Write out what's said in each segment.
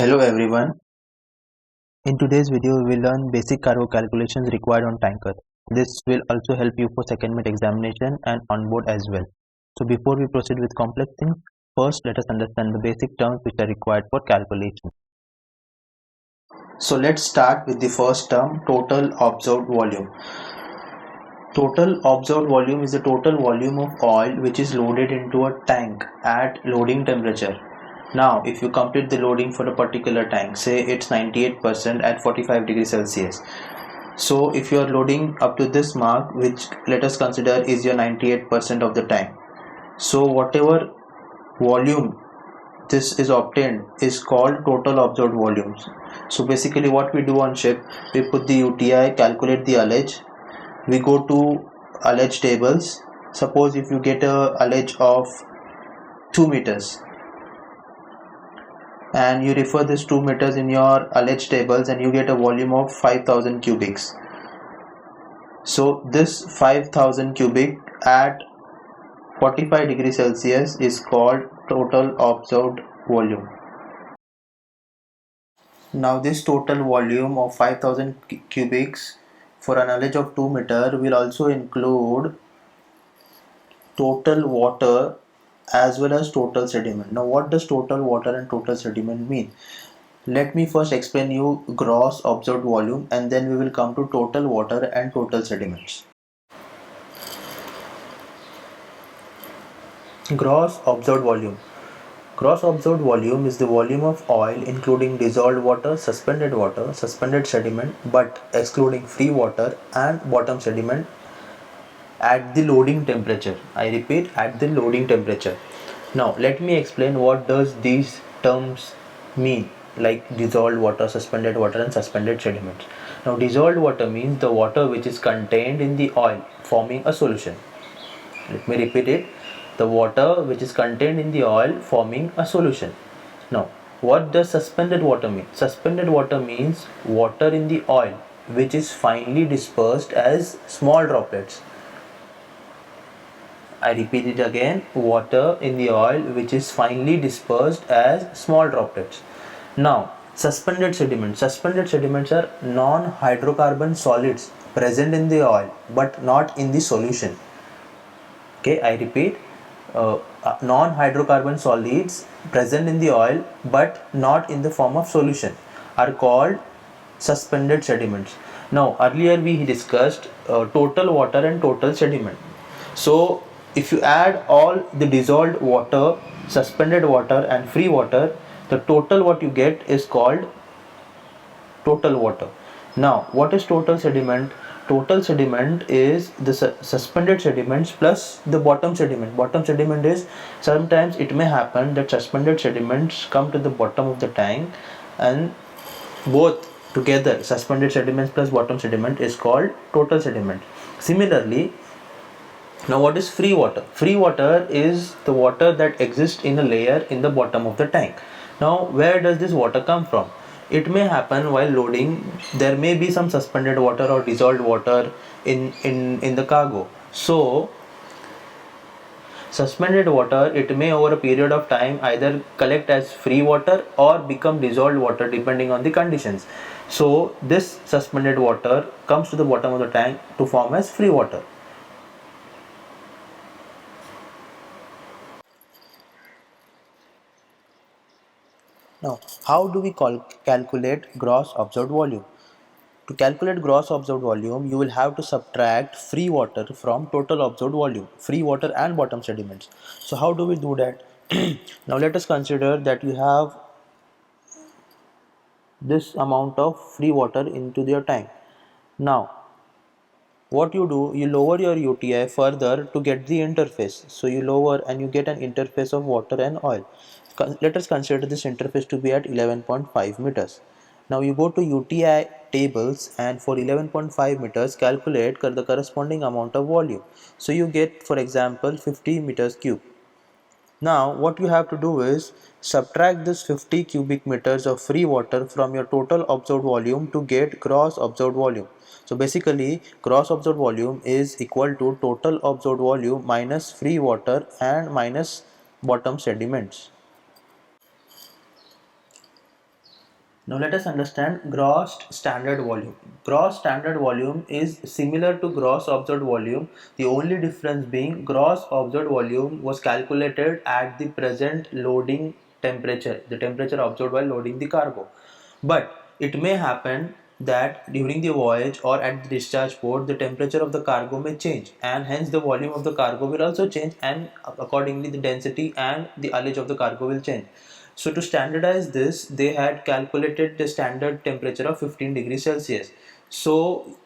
Hello everyone. In today's video, we will learn basic cargo calculations required on tanker. This will also help you for second mate examination and on board as well. So before we proceed with complex things, first let us understand the basic terms which are required for calculation. So let's start with the first term, total observed volume. Total observed volume is the total volume of oil which is loaded into a tank at loading temperature. Now, if you complete the loading for a particular tank, say it's 98% at 45 degrees Celsius. So, if you are loading up to this mark, which let us consider is your 98% of the tank. So, whatever volume this is obtained is called total observed volumes. So, basically, what we do on ship, we put the UTI, calculate the ullage. We go to ullage tables. Suppose if you get a ullage of 2 meters. And you refer this 2 meters in your ullage tables and you get a volume of 5000 cubics. So this 5000 cubic at 45 degrees Celsius is called total observed volume. Now this total volume of 5000 cubics for an ullage of 2 meter will also include total water as well as total sediment. Now what does total water and total sediment mean? Let me first explain you gross observed volume and then we will come to total water and total sediments. Gross observed volume. Gross observed volume is the volume of oil including dissolved water, suspended sediment but excluding free water and bottom sediment at the loading temperature. I repeat, at the loading temperature. Now let me explain what does these terms mean, like dissolved water, suspended water and suspended sediments. Now dissolved water means the water which is contained in the oil forming a solution. Let me repeat it, the water which is contained in the oil forming a solution. Now what does suspended water mean? Suspended water means water in the oil which is finely dispersed as small droplets. I repeat it again, water in the oil which is finely dispersed as small droplets. Now, suspended sediments. Suspended sediments are non-hydrocarbon solids present in the oil but not in the solution. Okay, I repeat, non-hydrocarbon solids present in the oil but not in the form of solution are called suspended sediments. Now, earlier we discussed total water and total sediment. So, if you add all the dissolved water, suspended water and free water, the total what you get is called total water. Now what is total sediment? Total sediment is the suspended sediments plus the bottom sediment. Bottom sediment is, sometimes it may happen that suspended sediments come to the bottom of the tank and both together, suspended sediments plus bottom sediment, is called total sediment. Similarly, now what is free water? Free water is the water that exists in a layer in the bottom of the tank. Now where does this water come from? It may happen while loading, there may be some suspended water or dissolved water in the cargo. So suspended water, it may over a period of time either collect as free water or become dissolved water depending on the conditions. So this suspended water comes to the bottom of the tank to form as free water. Now, how do we calculate gross observed volume? To calculate gross observed volume, you will have to subtract free water from total observed volume, free water and bottom sediments. So, how do we do that? Now, let us consider that you have this amount of free water into your tank. Now, what you do, you lower your UTI further to get the interface. So you lower and you get an interface of water and oil. Let us consider this interface to be at 11.5 meters. Now you go to UTI tables and for 11.5 meters calculate the corresponding amount of volume. So you get, for example, 50 meters cube. Now what you have to do is subtract this 50 cubic meters of free water from your total observed volume to get gross observed volume. So basically gross observed volume is equal to total observed volume minus free water and minus bottom sediments. Now let us understand gross standard volume. Gross standard volume is similar to gross observed volume, the only difference being gross observed volume was calculated at the present loading temperature, the temperature observed while loading the cargo. But it may happen that during the voyage or at the discharge port the temperature of the cargo may change, and hence the volume of the cargo will also change, and accordingly the density and the ullage of the cargo will change. So to standardize this, they had calculated the standard temperature of 15 degrees Celsius. So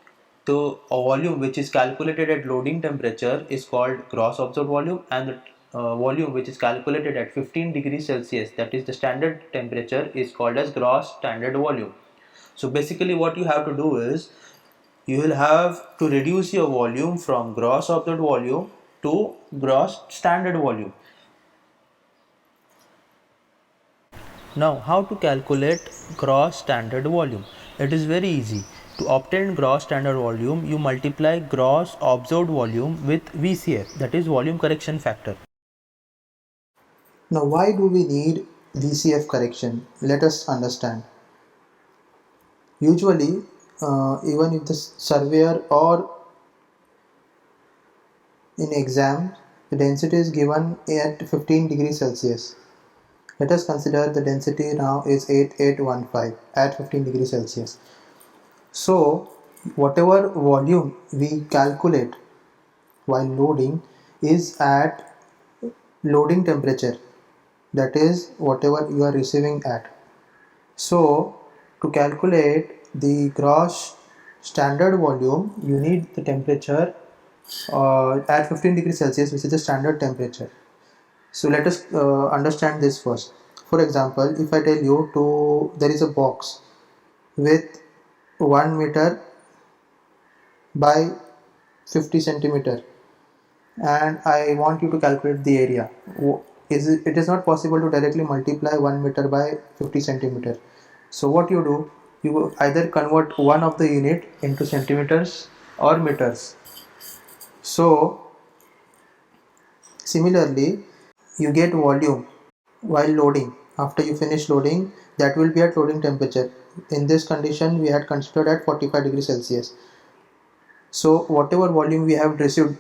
the volume which is calculated at loading temperature is called gross observed volume, and the volume which is calculated at 15 degrees Celsius, that is the standard temperature, is called as gross standard volume. So basically what you have to do is you will have to reduce your volume from gross observed volume to gross standard volume. Now, how to calculate gross standard volume? It is very easy. To obtain gross standard volume, you multiply gross observed volume with VCF, that is volume correction factor. Now, why do we need VCF correction? Let us understand. Usually, even if the surveyor or in exam, the density is given at 15 degrees Celsius. Let us consider the density now is 8815 at 15 degrees Celsius. So, whatever volume we calculate while loading is at loading temperature, that is whatever you are receiving at. So, to calculate the gross standard volume, you need the temperature at 15 degrees Celsius, which is the standard temperature. So, let us understand this first. For example, if I tell you there is a box with 1 meter by 50 centimeter, and I want you to calculate the area. It is not possible to directly multiply 1 meter by 50 centimeter. So what you do, you either convert one of the unit into centimeters or meters. So similarly, you get volume while loading. After you finish loading, that will be at loading temperature. In this condition, we had considered at 45 degrees Celsius. So whatever volume we have received,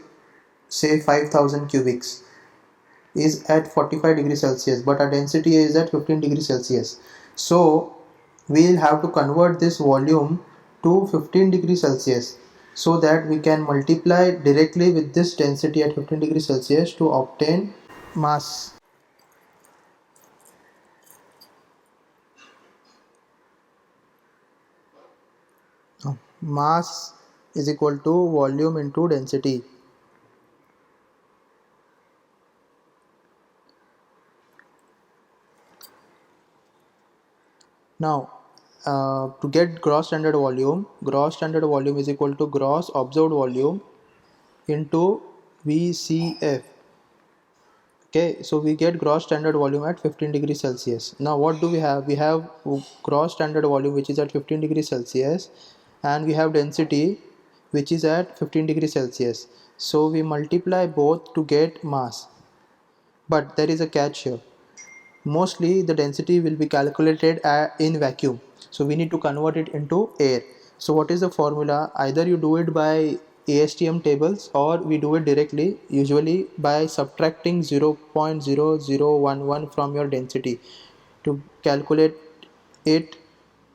say 5000 cubics, is at 45 degrees Celsius, but our density is at 15 degrees Celsius. So we will have to convert this volume to 15 degrees Celsius so that we can multiply directly with this density at 15 degrees Celsius to obtain mass. Mass is equal to volume into density. Now, to get gross standard volume is equal to gross observed volume into VCF. Okay, so we get gross standard volume at 15 degrees Celsius. Now, what do we have? We have gross standard volume which is at 15 degrees Celsius, and we have density which is at 15 degrees Celsius. So we multiply both to get mass. But there is a catch here. Mostly the density will be calculated in vacuum, so we need to convert it into air. So what is the formula? Either you do it by ASTM tables or we do it directly, usually by subtracting 0.0011 from your density to calculate it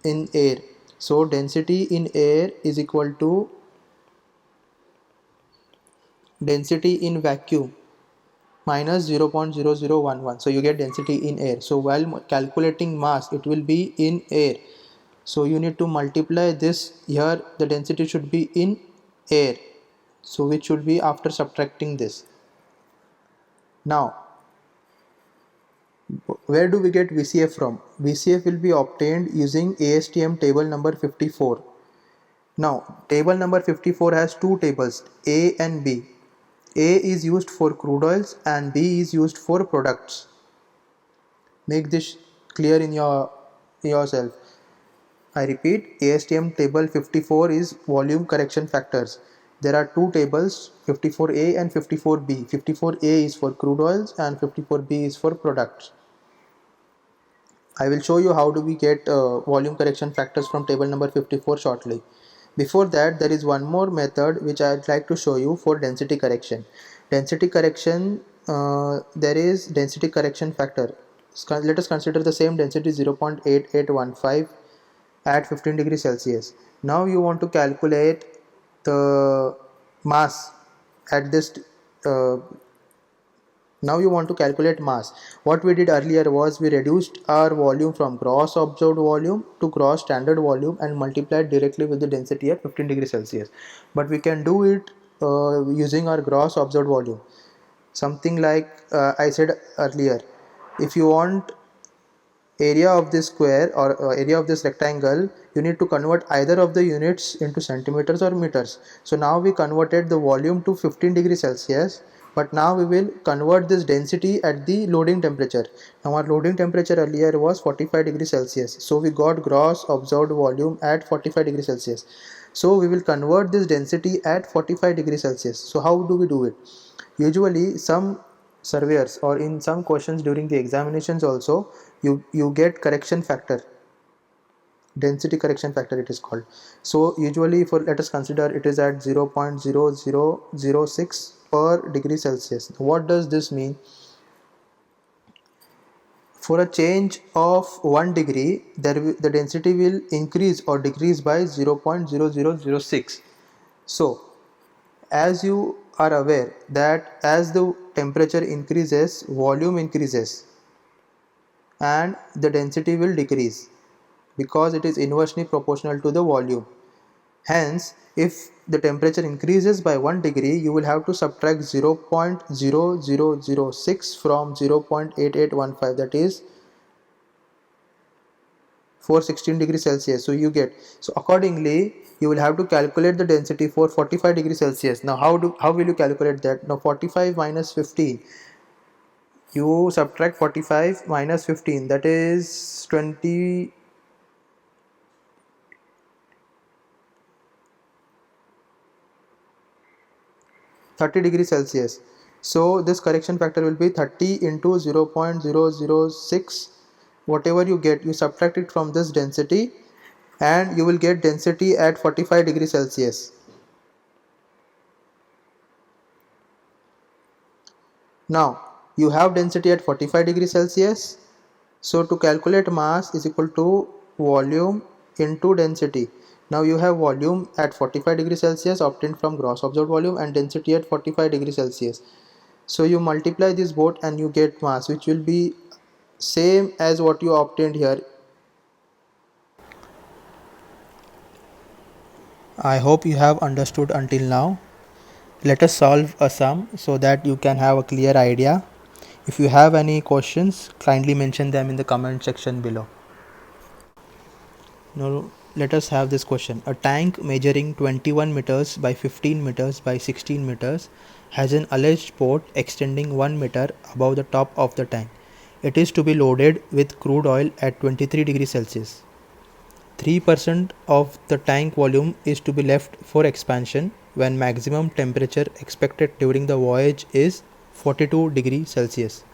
in air. So density in air is equal to density in vacuum minus 0.0011. So you get density in air. So while calculating mass, it will be in air. So you need to multiply this. Here the density should be in air, so which should be after subtracting this. Now where do we get VCF from? VCF will be obtained using ASTM table number 54. Now table number 54 has two tables, A and B. A is used for crude oils and B is used for products. Make this clear in yourself. I repeat, ASTM table 54 is volume correction factors. There are two tables, 54A and 54B. 54A is for crude oils and 54B is for products. I will show you how do we get volume correction factors from table number 54 shortly. Before that, there is one more method which I would like to show you for density correction. Density correction, there is density correction factor. Let us consider the same density 0.8815 at 15 degrees Celsius. Now you want to calculate the mass at this uh, now you want to calculate mass. What we did earlier was we reduced our volume from gross observed volume to gross standard volume and multiplied directly with the density at 15 degrees Celsius. But we can do it using our gross observed volume. Something like I said earlier, if you want area of this square or area of this rectangle, you need to convert either of the units into centimeters or meters. So now we converted the volume to 15 degrees Celsius, but now we will convert this density at the loading temperature. Now our loading temperature earlier was 45 degrees Celsius, so we got gross observed volume at 45 degrees Celsius. So we will convert this density at 45 degrees Celsius. So how do we do it? Usually some surveyors or in some questions during the examinations also, you get correction factor, density correction factor it is called. So usually, for let us consider it is at 0.0006 per degree Celsius. What does this mean? For a change of 1 degree, the density will increase or decrease by 0.0006. So as you are aware that as the temperature increases, volume increases and the density will decrease because it is inversely proportional to the volume. Hence, if the temperature increases by 1 degree, you will have to subtract 0.0006 from 0.8815, that is 416 degrees Celsius. So you get, so accordingly you will have to calculate the density for 45 degrees Celsius. Now how will you calculate that? Now 45 minus 15, you subtract 45 minus 15, that is 20, 30 degrees Celsius. So this correction factor will be 30 into 0.006. Whatever you get, you subtract it from this density and you will get density at 45 degrees Celsius. Now you have density at 45 degrees Celsius. So to calculate mass is equal to volume into density. Now you have volume at 45 degrees Celsius obtained from gross observed volume and density at 45 degrees Celsius. So you multiply this both and you get mass, which will be same as what you obtained here. I hope you have understood until now. Let us solve a sum so that you can have a clear idea. If you have any questions, kindly mention them in the comment section below. Now let us have this question. A tank measuring 21 meters by 15 meters by 16 meters has an alleged port extending 1 meter above the top of the tank. It is to be loaded with crude oil at 23 degrees Celsius. 3% of the tank volume is to be left for expansion when maximum temperature expected during the voyage is 42 degrees Celsius.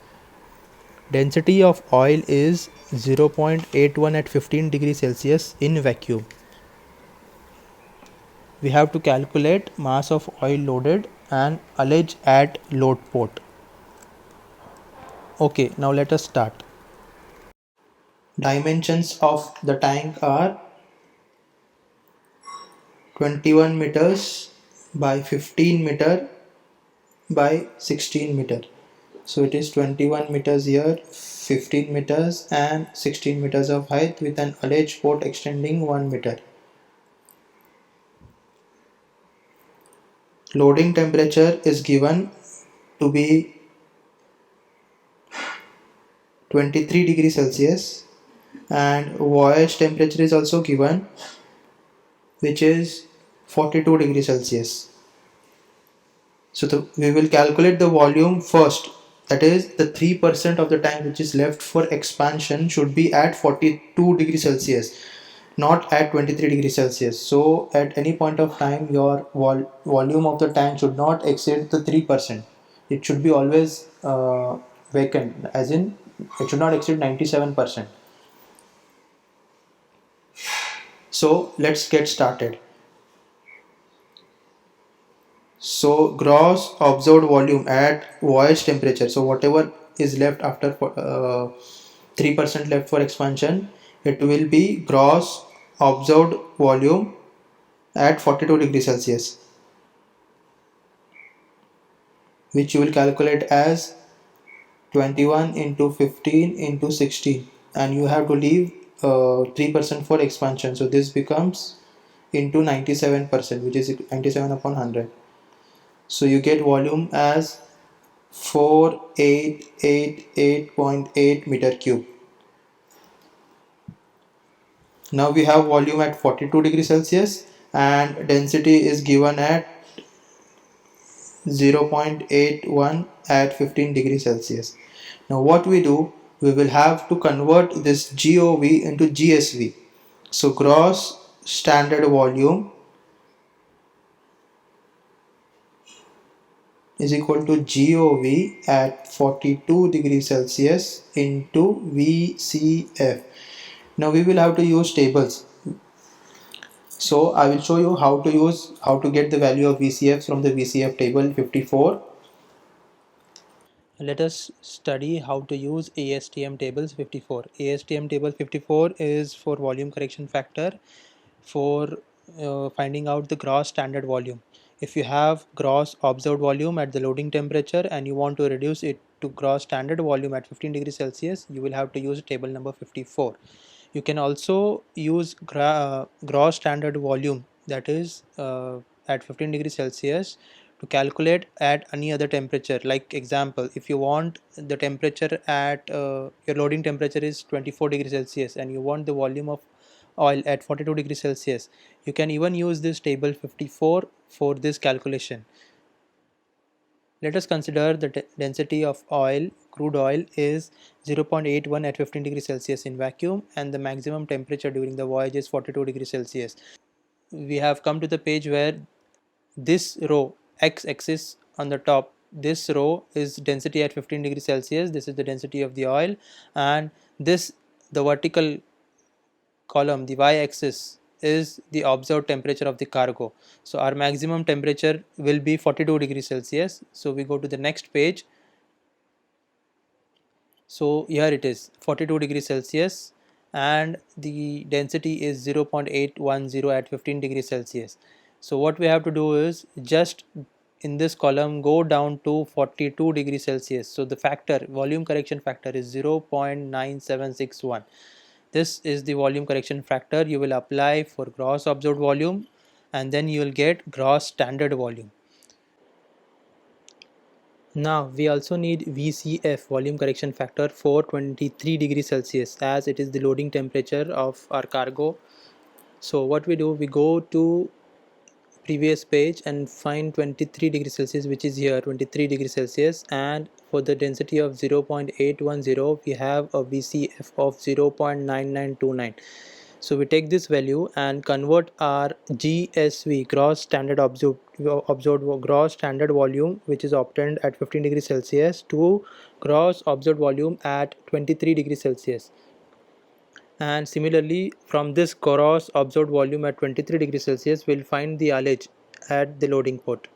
Density of oil is 0.81 at 15 degrees Celsius in vacuum. We have to calculate mass of oil loaded and ullage at load port. Okay, now let us start. Dimensions of the tank are 21 meters by 15 meter by 16 meter. So it is 21 meters here, 15 meters and 16 meters of height with an ullage port extending 1 meter. Loading temperature is given to be 23 degrees Celsius and voyage temperature is also given, which is 42 degrees Celsius. So we will calculate the volume first. That is, the 3% of the tank which is left for expansion should be at 42 degrees Celsius, not at 23 degrees Celsius. So at any point of time, your volume of the tank should not exceed the 3%. It should be always vacant, as in it should not exceed 97%. So let's get started. So gross observed volume at voyage temperature. So whatever is left after 3% left for expansion, it will be gross observed volume at 42 degrees Celsius, which you will calculate as 21 into 15 into 16, and you have to leave 3% for expansion. So this becomes into 97%, which is 97 upon 100. So you get volume as 4888.8 meter cube. Now we have volume at 42 degrees Celsius and density is given at 0.81 at 15 degrees Celsius. Now what we do, we will have to convert this GOV into GSV. So gross standard volume is equal to GOV at 42 degrees Celsius into VCF. Now we will have to use tables. So I will show you how to get the value of VCF from the VCF table 54. Let us study how to use ASTM tables 54. ASTM table 54 is for volume correction factor for finding out the gross standard volume. If you have gross observed volume at the loading temperature and you want to reduce it to gross standard volume at 15 degrees Celsius, you will have to use table number 54. You can also use gross standard volume, that is at 15 degrees Celsius, to calculate at any other temperature. Like example, if you want the temperature at your loading temperature is 24 degrees Celsius and you want the volume of oil at 42 degrees Celsius, you can even use this table 54 for this calculation. Let us consider the density of oil, crude oil is 0.81 at 15 degrees Celsius in vacuum, and the maximum temperature during the voyage is 42 degrees Celsius. We have come to the page where this row, x-axis on the top, this row is density at 15 degrees Celsius, this is the density of the oil, and this, the vertical column, the y-axis, is the observed temperature of the cargo. So our maximum temperature will be 42 degrees Celsius. So we go to the next page. So here it is 42 degrees Celsius and the density is 0.810 at 15 degrees Celsius. So what we have to do is just in this column go down to 42 degrees Celsius. So the factor, volume correction factor, is 0.9761. This is the volume correction factor you will apply for gross observed volume, and then you will get gross standard volume. Now we also need VCF, volume correction factor, for 23 degrees Celsius, as it is the loading temperature of our cargo. So what we do, we go to previous page and find 23 degrees Celsius, which is here 23 degrees Celsius, and for the density of 0.810 we have a VCF of 0.9929. So we take this value and convert our GSV, gross standard observed gross standard volume, which is obtained at 15 degrees Celsius, to gross observed volume at 23 degrees Celsius. And similarly, from this gross observed volume at 23 degrees Celsius, we'll find the ullage at the loading port.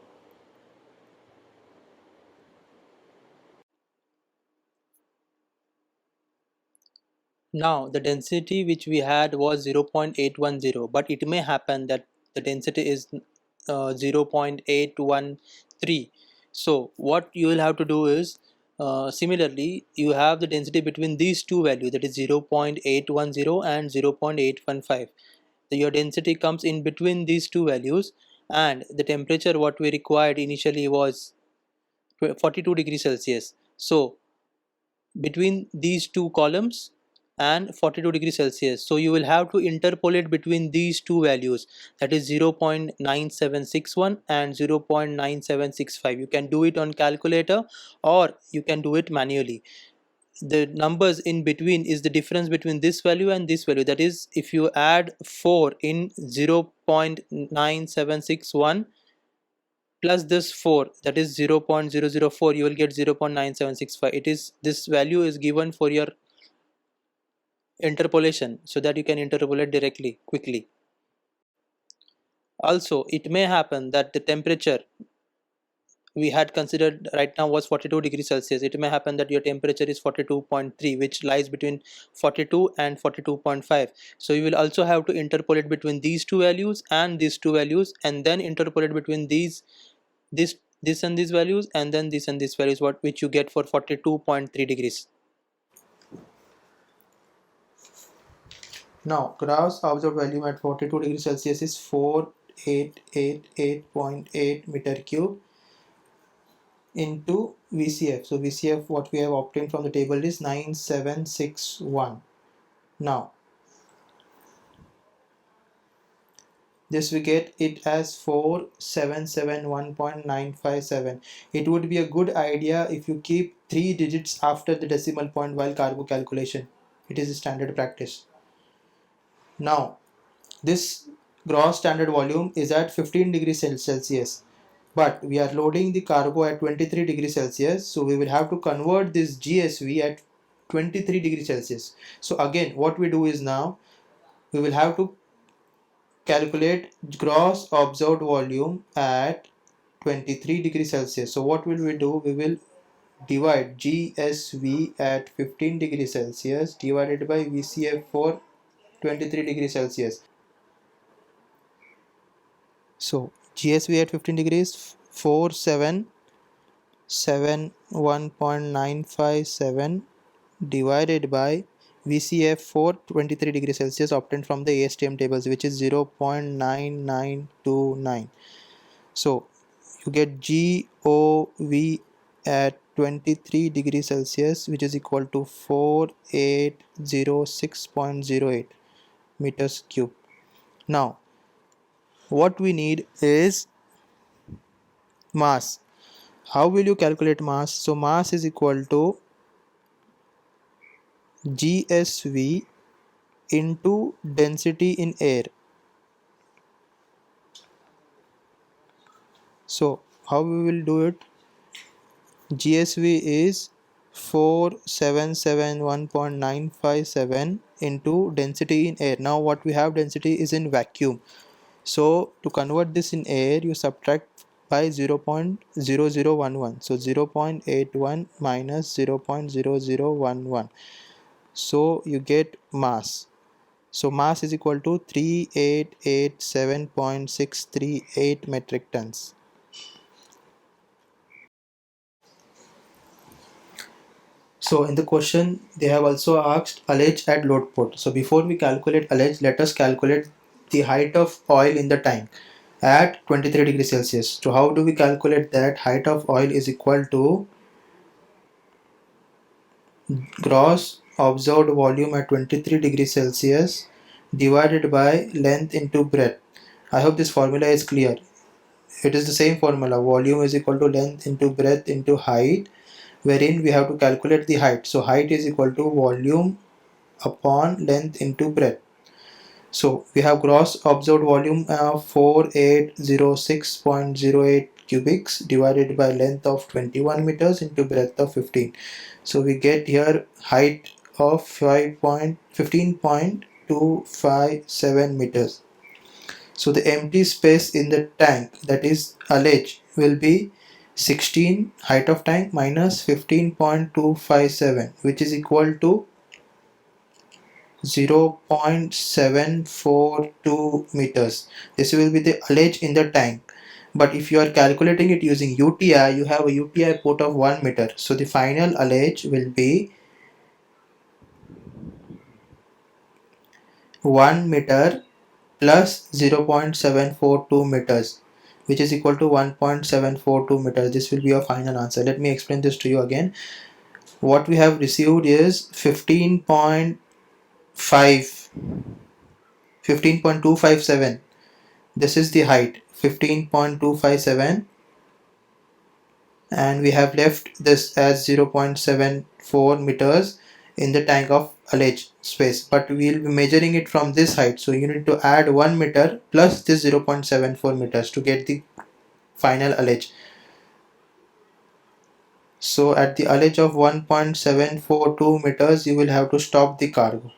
Now the density which we had was 0.810, but it may happen that the density is 0.813. So what you will have to do is, similarly, you have the density between these two values, that is 0.810 and 0.815. So your density comes in between these two values, and the temperature what we required initially was 42 degrees Celsius. So between these two columns and 42 degrees Celsius, so you will have to interpolate between these two values, that is 0.9761 and 0.9765. You can do it on calculator or you can do it manually. The numbers in between is the difference between this value and this value, that is, if you add 4 in 0.9761 plus this 4, that is 0.004, you will get 0.9765. It is, this value is given for your interpolation so that you can interpolate directly quickly. Also, it may happen that the temperature we had considered right now was 42 degrees Celsius. It may happen that your temperature is 42.3, which lies between 42 and 42.5. So you will also have to interpolate between these two values and these two values, and then interpolate between this and these values, and then this and these values, which you get for 42.3 degrees. Now, gross observed volume at 42 degrees Celsius is 4888.8 meter cube into VCF. So VCF, what we have obtained from the table, is 9761. Now, this we get it as 4771.957. It would be a good idea if you keep 3 digits after the decimal point while carbo calculation. It is a standard practice. Now, this gross standard volume is at 15 degrees Celsius, but we are loading the cargo at 23 degrees Celsius, so we will have to convert this GSV at 23 degrees Celsius. So again, what we do is, now we will have to calculate gross observed volume at 23 degrees Celsius. So what will we do? We will divide GSV at 15 degrees Celsius divided by VCF for 23 degrees Celsius. So GSV at 15 degrees, 4771.957 divided by VCF for 23 degrees Celsius obtained from the ASTM tables, which is 0.9929. So you get GOV at 23 degrees Celsius, which is equal to 4806.08 meters cube. Now, what we need is mass. How will you calculate mass? So mass is equal to GSV into density in air. So how we will do it? GSV is 4771.957 into density in air. Now what we have, density is in vacuum. So to convert this in air, you subtract by 0.0011. So 0.81 minus 0.0011. So you get mass. So mass is equal to 3887.638 metric tons. So in the question, they have also asked allege at load port. So before we calculate allege, let us calculate the height of oil in the tank at 23 degrees Celsius. So how do we calculate that? Height of oil is equal to gross observed volume at 23 degrees Celsius divided by length into breadth. I hope this formula is clear. It is the same formula. Volume is equal to length into breadth into height, wherein we have to calculate the height. So height is equal to volume upon length into breadth. So we have gross observed volume of 4806.08 cubics divided by length of 21 meters into breadth of 15. So we get here height of 15.257 meters. So the empty space in the tank, that is allege, will be 16 height of tank minus 15.257, which is equal to 0.742 meters. This will be the allege in the tank. But if you are calculating it using UTI, you have a UTI port of 1 meter. So the final allege will be 1 meter plus 0.742 meters, which is equal to 1.742 meters. This will be your final answer. Let me explain this to you again. What we have received is 15.257. This is the height, 15.257, and we have left this as 0.74 meters in the tank of allege space, but we will be measuring it from this height. So you need to add 1 meter plus this 0.74 meters to get the final allege. So at the allege of 1.742 meters, you will have to stop the cargo.